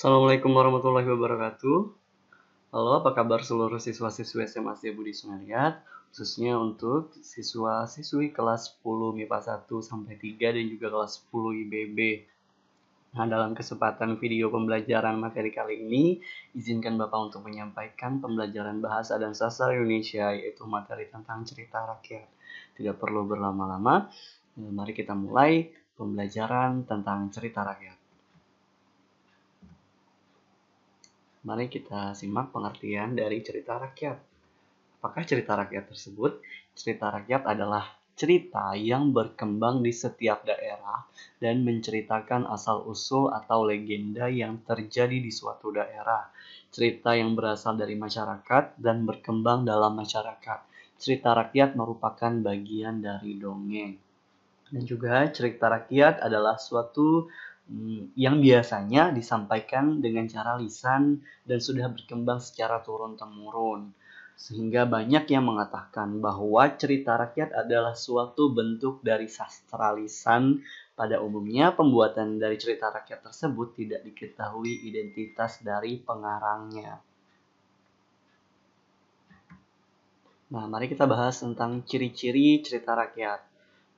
Assalamualaikum warahmatullahi wabarakatuh. Halo, apa kabar seluruh siswa-siswi SMA Setia Budi Sumeriat, khususnya untuk siswa-siswi kelas 10 MIPA 1 sampai 3 dan juga kelas 10 IBB. Nah, dalam kesempatan video pembelajaran materi kali ini, izinkan Bapak untuk menyampaikan pembelajaran bahasa dan sastra Indonesia, yaitu materi tentang cerita rakyat. Tidak perlu berlama-lama, mari kita mulai pembelajaran tentang cerita rakyat. Mari kita simak pengertian dari cerita rakyat. Apakah cerita rakyat tersebut? Cerita rakyat adalah cerita yang berkembang di setiap daerah dan menceritakan asal-usul atau legenda yang terjadi di suatu daerah. Cerita yang berasal dari masyarakat dan berkembang dalam masyarakat. Cerita rakyat merupakan bagian dari dongeng. Dan juga cerita rakyat adalah suatu yang biasanya disampaikan dengan cara lisan dan sudah berkembang secara turun-temurun. Sehingga banyak yang mengatakan bahwa cerita rakyat adalah suatu bentuk dari sastra lisan. Pada umumnya, pembuatan dari cerita rakyat tersebut tidak diketahui identitas dari pengarangnya. Nah, mari kita bahas tentang ciri-ciri cerita rakyat.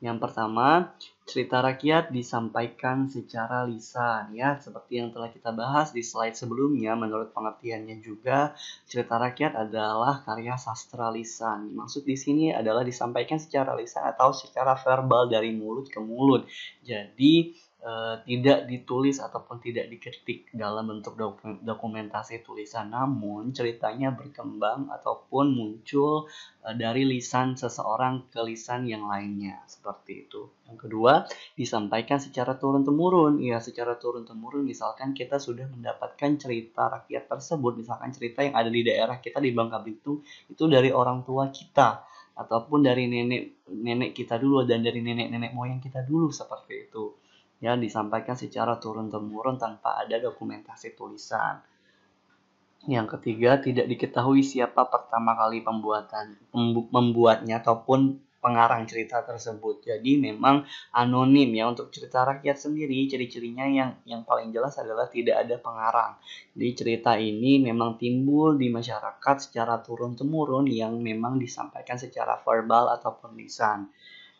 Yang pertama, cerita rakyat disampaikan secara lisan, ya, seperti yang telah kita bahas di slide sebelumnya. Menurut pengertiannya juga, cerita rakyat adalah karya sastra lisan. Maksud di sini adalah disampaikan secara lisan atau secara verbal dari mulut ke mulut. Jadi tidak ditulis ataupun tidak diketik dalam bentuk dokumentasi tulisan, namun ceritanya berkembang ataupun muncul dari lisan seseorang ke lisan yang lainnya, seperti itu. Yang kedua, disampaikan secara turun-temurun. Ya, secara turun-temurun misalkan kita sudah mendapatkan cerita rakyat tersebut, misalkan cerita yang ada di daerah kita di Bangka Belitung itu dari orang tua kita ataupun dari nenek kita dulu dan dari nenek moyang kita dulu, seperti itu. Ya, disampaikan secara turun-temurun tanpa ada dokumentasi tulisan. Yang ketiga, tidak diketahui siapa pertama kali membuatnya ataupun pengarang cerita tersebut. Jadi memang anonim, ya. Untuk cerita rakyat sendiri, ciri-cirinya yang paling jelas adalah tidak ada pengarang. Jadi cerita ini memang timbul di masyarakat secara turun-temurun yang memang disampaikan secara verbal ataupun lisan.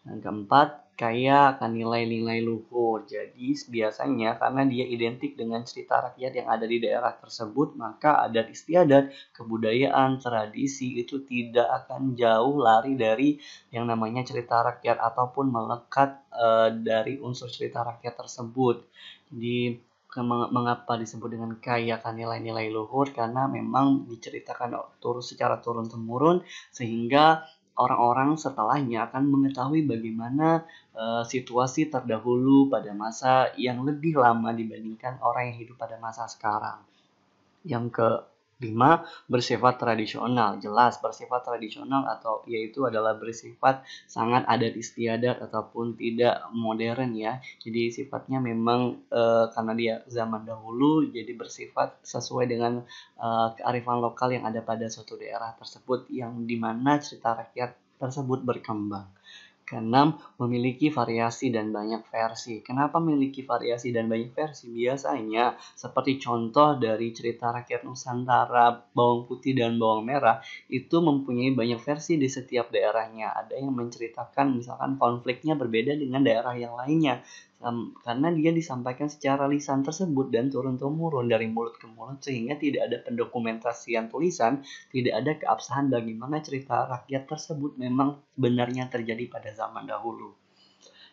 Yang keempat, kaya akan nilai-nilai luhur. Jadi biasanya karena dia identik dengan cerita rakyat yang ada di daerah tersebut, maka adat istiadat, kebudayaan, tradisi itu tidak akan jauh lari dari yang namanya cerita rakyat ataupun melekat dari unsur cerita rakyat tersebut. Jadi mengapa disebut dengan kaya akan nilai-nilai luhur? Karena memang diceritakan secara turun-temurun sehingga orang-orang setelahnya akan mengetahui bagaimana situasi terdahulu pada masa yang lebih lama dibandingkan orang yang hidup pada masa sekarang. Yang kelima, bersifat tradisional. Jelas bersifat tradisional atau yaitu adalah bersifat sangat adat istiadat ataupun tidak modern, ya. Jadi sifatnya memang karena dia zaman dahulu, jadi bersifat sesuai dengan kearifan lokal yang ada pada suatu daerah tersebut, yang dimana cerita rakyat tersebut berkembang. Keenam, memiliki variasi dan banyak versi. Kenapa memiliki variasi dan banyak versi? Biasanya, seperti contoh dari cerita rakyat Nusantara, bawang putih dan bawang merah, itu mempunyai banyak versi di setiap daerahnya. Ada yang menceritakan misalkan konfliknya berbeda dengan daerah yang lainnya. Karena dia disampaikan secara lisan tersebut dan turun-temurun dari mulut ke mulut, sehingga tidak ada pendokumentasian tulisan, tidak ada keabsahan bagaimana cerita rakyat tersebut memang sebenarnya terjadi pada zaman dahulu.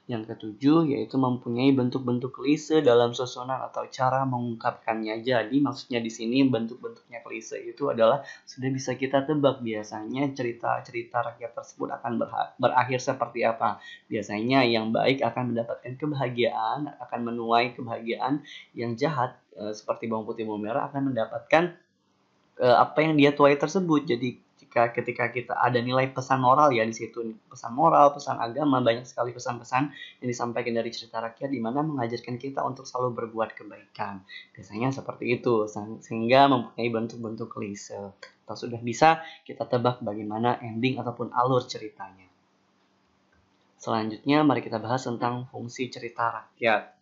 Yang ketujuh, yaitu mempunyai bentuk-bentuk klise dalam susunan atau cara mengungkapkannya. Jadi maksudnya di sini bentuk-bentuknya klise itu adalah sudah bisa kita tebak biasanya cerita-cerita rakyat tersebut akan berakhir seperti apa. Biasanya yang baik akan mendapatkan kebahagiaan, akan menuai kebahagiaan. Yang jahat seperti bawang putih bawang merah akan mendapatkan apa yang dia tuai tersebut. Jadi ketika kita ada nilai pesan moral, ya, di situ pesan moral, pesan agama, banyak sekali pesan-pesan yang disampaikan dari cerita rakyat di mana mengajarkan kita untuk selalu berbuat kebaikan. Biasanya seperti itu, sehingga mempunyai bentuk-bentuk klise. Atau sudah bisa kita tebak bagaimana ending ataupun alur ceritanya. Selanjutnya mari kita bahas tentang fungsi cerita rakyat.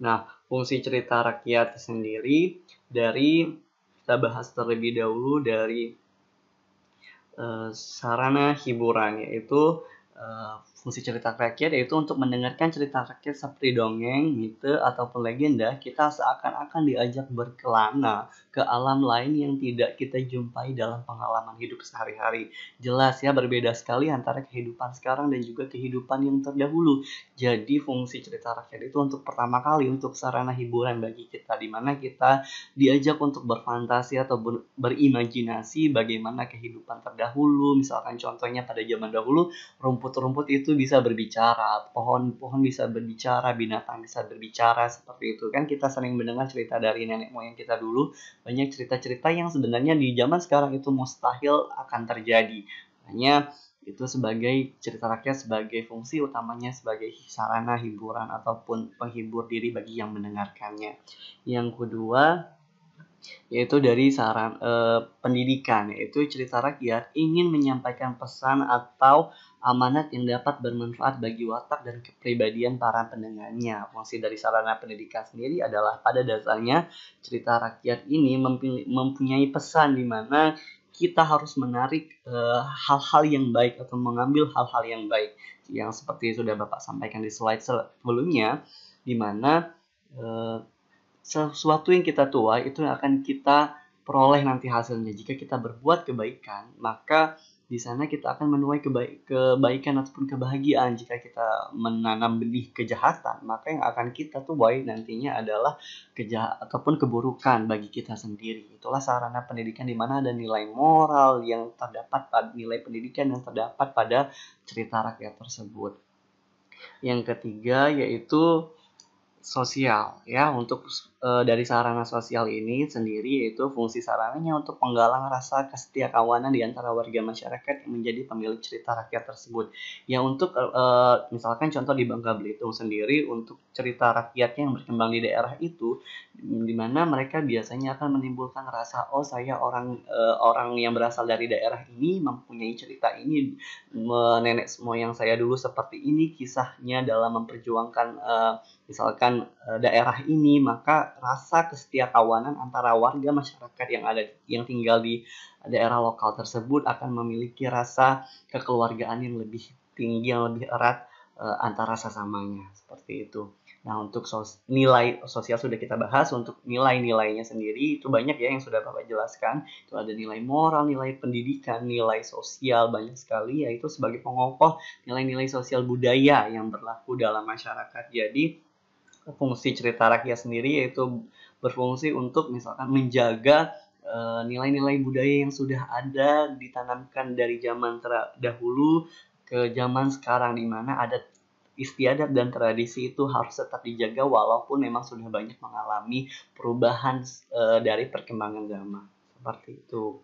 Nah, fungsi cerita rakyat sendiri dari kita bahas terlebih dahulu dari sarana hiburan, yaitu fungsi cerita rakyat yaitu untuk mendengarkan cerita rakyat seperti dongeng, mite, ataupun legenda. Kita seakan-akan diajak berkelana ke alam lain yang tidak kita jumpai dalam pengalaman hidup sehari-hari. Jelas ya, berbeda sekali antara kehidupan sekarang dan juga kehidupan yang terdahulu. Jadi fungsi cerita rakyat itu untuk pertama kali untuk sarana hiburan bagi kita, di mana kita diajak untuk berfantasi atau berimajinasi bagaimana kehidupan terdahulu. Misalkan contohnya pada zaman dahulu, rumput-rumput itu bisa berbicara, pohon-pohon bisa berbicara, binatang bisa berbicara, seperti itu kan. Kita sering mendengar cerita dari nenek moyang kita dulu, banyak cerita-cerita yang sebenarnya di zaman sekarang itu mustahil akan terjadi. Hanya itu sebagai cerita rakyat, sebagai fungsi utamanya sebagai sarana hiburan ataupun penghibur diri bagi yang mendengarkannya. Yang kedua, yaitu dari saran pendidikan, yaitu cerita rakyat ingin menyampaikan pesan atau amanat yang dapat bermanfaat bagi watak dan kepribadian para pendengarnya. Fungsi dari sarana pendidikan sendiri adalah pada dasarnya cerita rakyat ini mempunyai pesan di mana kita harus menarik hal-hal yang baik atau mengambil hal-hal yang baik, yang seperti sudah Bapak sampaikan di slide sebelumnya, di mana sesuatu yang kita tuai itu akan kita peroleh nanti hasilnya. Jika kita berbuat kebaikan, maka di sana kita akan menuai kebaikan ataupun kebahagiaan. Jika kita menanam benih kejahatan, maka yang akan kita tuai nantinya adalah ataupun keburukan bagi kita sendiri. Itulah sarana pendidikan di mana ada nilai moral yang terdapat pada nilai pendidikan yang terdapat pada cerita rakyat tersebut. Yang ketiga yaitu sosial, ya. Untuk dari sarana sosial ini sendiri, yaitu fungsi sarananya untuk penggalang rasa kesetiakawanan di antara warga masyarakat yang menjadi pemilik cerita rakyat tersebut. Ya, untuk misalkan contoh di Bangka Belitung sendiri, untuk cerita rakyatnya yang berkembang di daerah itu, di mana mereka biasanya akan menimbulkan rasa, oh saya orang yang berasal dari daerah ini mempunyai cerita ini, nenek moyang saya dulu seperti ini kisahnya dalam memperjuangkan misalkan daerah ini, maka rasa kesetiakawanan antara warga masyarakat yang tinggal di daerah lokal tersebut akan memiliki rasa kekeluargaan yang lebih tinggi, yang lebih erat antara sesamanya, seperti itu. Nah, untuk nilai sosial sudah kita bahas. Untuk nilai-nilainya sendiri itu banyak ya yang sudah Bapak jelaskan. Itu ada nilai moral, nilai pendidikan, nilai sosial, banyak sekali, yaitu sebagai pengokoh nilai-nilai sosial budaya yang berlaku dalam masyarakat. Jadi fungsi cerita rakyat sendiri yaitu berfungsi untuk misalkan menjaga nilai-nilai budaya yang sudah ada ditanamkan dari zaman terdahulu ke zaman sekarang, di mana adat istiadat dan tradisi itu harus tetap dijaga walaupun memang sudah banyak mengalami perubahan dari perkembangan zaman, seperti itu.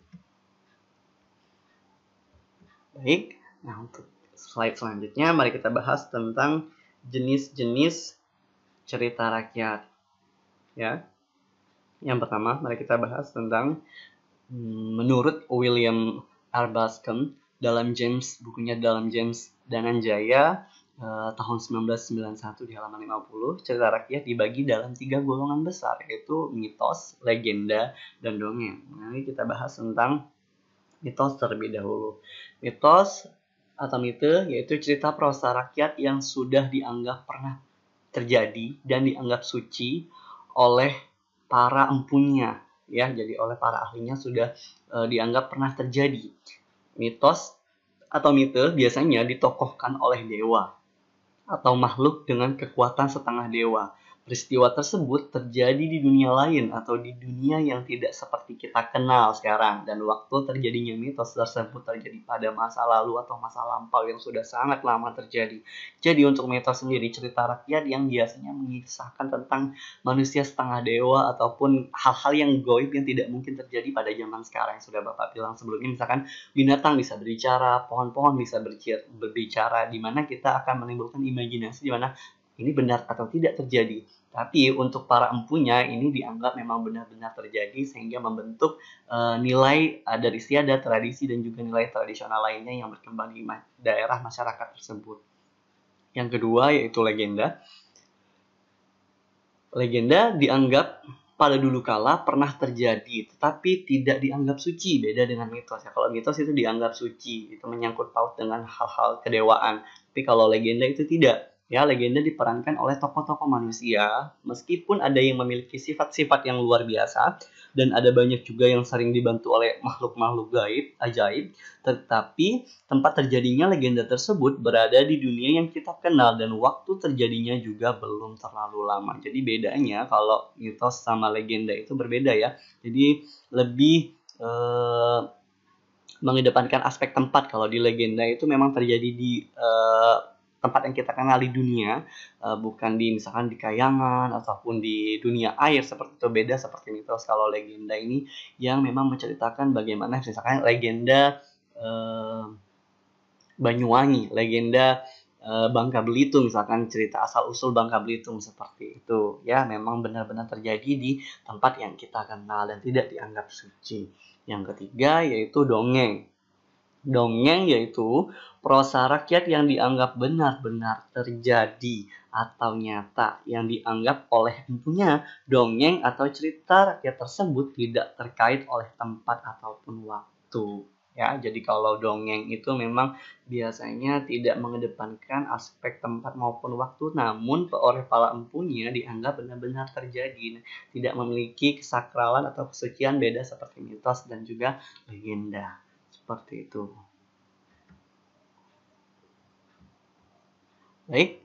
Baik, nah untuk slide selanjutnya mari kita bahas tentang jenis-jenis cerita rakyat, ya. Yang pertama, mari kita bahas tentang menurut William R. Bascom bukunya dalam James Dananjaya tahun 1991 di halaman 50, cerita rakyat dibagi dalam 3 golongan besar, yaitu mitos, legenda, dan dongeng. Mari kita bahas tentang mitos terlebih dahulu. Mitos atau mite yaitu cerita prosa rakyat yang sudah dianggap pernah terjadi dan dianggap suci oleh para empunya, ya. Jadi oleh para ahlinya sudah dianggap pernah terjadi. Mitos atau mite biasanya ditokohkan oleh dewa atau makhluk dengan kekuatan setengah dewa. Peristiwa tersebut terjadi di dunia lain atau di dunia yang tidak seperti kita kenal sekarang, dan waktu terjadinya mitos tersebut terjadi pada masa lalu atau masa lampau yang sudah sangat lama terjadi. Jadi untuk mitos sendiri cerita rakyat yang biasanya mengisahkan tentang manusia setengah dewa ataupun hal-hal yang gaib yang tidak mungkin terjadi pada zaman sekarang, yang sudah Bapak bilang sebelumnya. Misalkan binatang bisa berbicara, pohon-pohon bisa berbicara, di mana kita akan menimbulkan imajinasi di mana ini benar atau tidak terjadi. Tapi untuk para empunya ini dianggap memang benar-benar terjadi, sehingga membentuk nilai dari istiadat, tradisi, dan juga nilai tradisional lainnya yang berkembang di daerah masyarakat tersebut. Yang kedua yaitu legenda. Legenda dianggap pada dulu kala pernah terjadi, tetapi tidak dianggap suci. Beda dengan mitos ya. Kalau mitos itu dianggap suci, itu menyangkut paut dengan hal-hal kedewaan. Tapi kalau legenda itu tidak. Ya, legenda diperankan oleh tokoh-tokoh manusia, meskipun ada yang memiliki sifat-sifat yang luar biasa, dan ada banyak juga yang sering dibantu oleh makhluk-makhluk gaib, ajaib, tetapi tempat terjadinya legenda tersebut berada di dunia yang kita kenal dan waktu terjadinya juga belum terlalu lama. Jadi bedanya kalau mitos sama legenda itu berbeda ya. Jadi lebih mengedepankan aspek tempat. Kalau di legenda itu memang terjadi di tempat yang kita kenal di dunia, bukan di misalkan di kayangan ataupun di dunia air seperti itu. Beda seperti mitos. Kalau legenda ini yang memang menceritakan bagaimana misalkan legenda Banyuwangi, legenda Bangka Belitung, misalkan cerita asal-usul Bangka Belitung seperti itu. Ya, memang benar-benar terjadi di tempat yang kita kenal dan tidak dianggap suci. Yang ketiga yaitu dongeng. Dongeng yaitu prosa rakyat yang dianggap benar-benar terjadi atau nyata, yang dianggap oleh empunya. Dongeng atau cerita rakyat tersebut tidak terkait oleh tempat ataupun waktu. Ya, jadi kalau dongeng itu memang biasanya tidak mengedepankan aspek tempat maupun waktu, namun oleh para empunya dianggap benar-benar terjadi, tidak memiliki kesakralan atau kesucian, beda seperti mitos dan juga legenda. Seperti itu. Baik,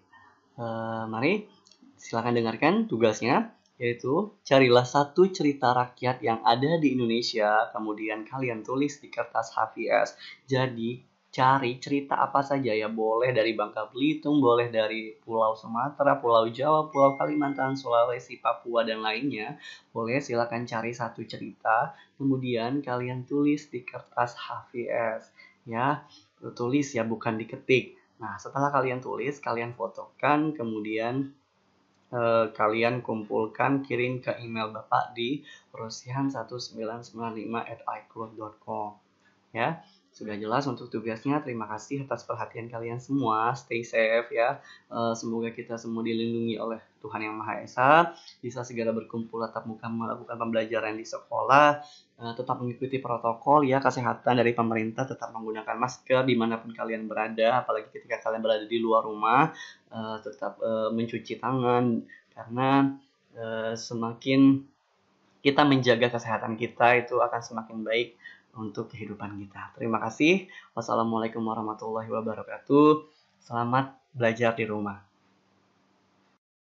mari silakan dengarkan tugasnya, yaitu carilah satu cerita rakyat yang ada di Indonesia, kemudian kalian tulis di kertas HVS. Jadi cari cerita apa saja ya, boleh dari Bangka Belitung, boleh dari Pulau Sumatera, Pulau Jawa, Pulau Kalimantan, Sulawesi, Papua, dan lainnya. Boleh, silakan cari satu cerita, kemudian kalian tulis di kertas HVS. Ya, tulis ya, bukan diketik. Nah, setelah kalian tulis, kalian fotokan, kemudian kalian kumpulkan, kirim ke email Bapak di rosihan1995@icloud.com. Ya, sudah jelas untuk tugasnya. Terima kasih atas perhatian kalian semua. Stay safe ya. Semoga kita semua dilindungi oleh Tuhan Yang Maha Esa, bisa segera berkumpul tatap muka melakukan pembelajaran di sekolah, tetap mengikuti protokol ya kesehatan dari pemerintah, tetap menggunakan masker dimanapun kalian berada, apalagi ketika kalian berada di luar rumah, tetap mencuci tangan, karena semakin kita menjaga kesehatan kita itu akan semakin baik untuk kehidupan kita. Terima kasih. Wassalamualaikum warahmatullahi wabarakatuh. Selamat belajar di rumah.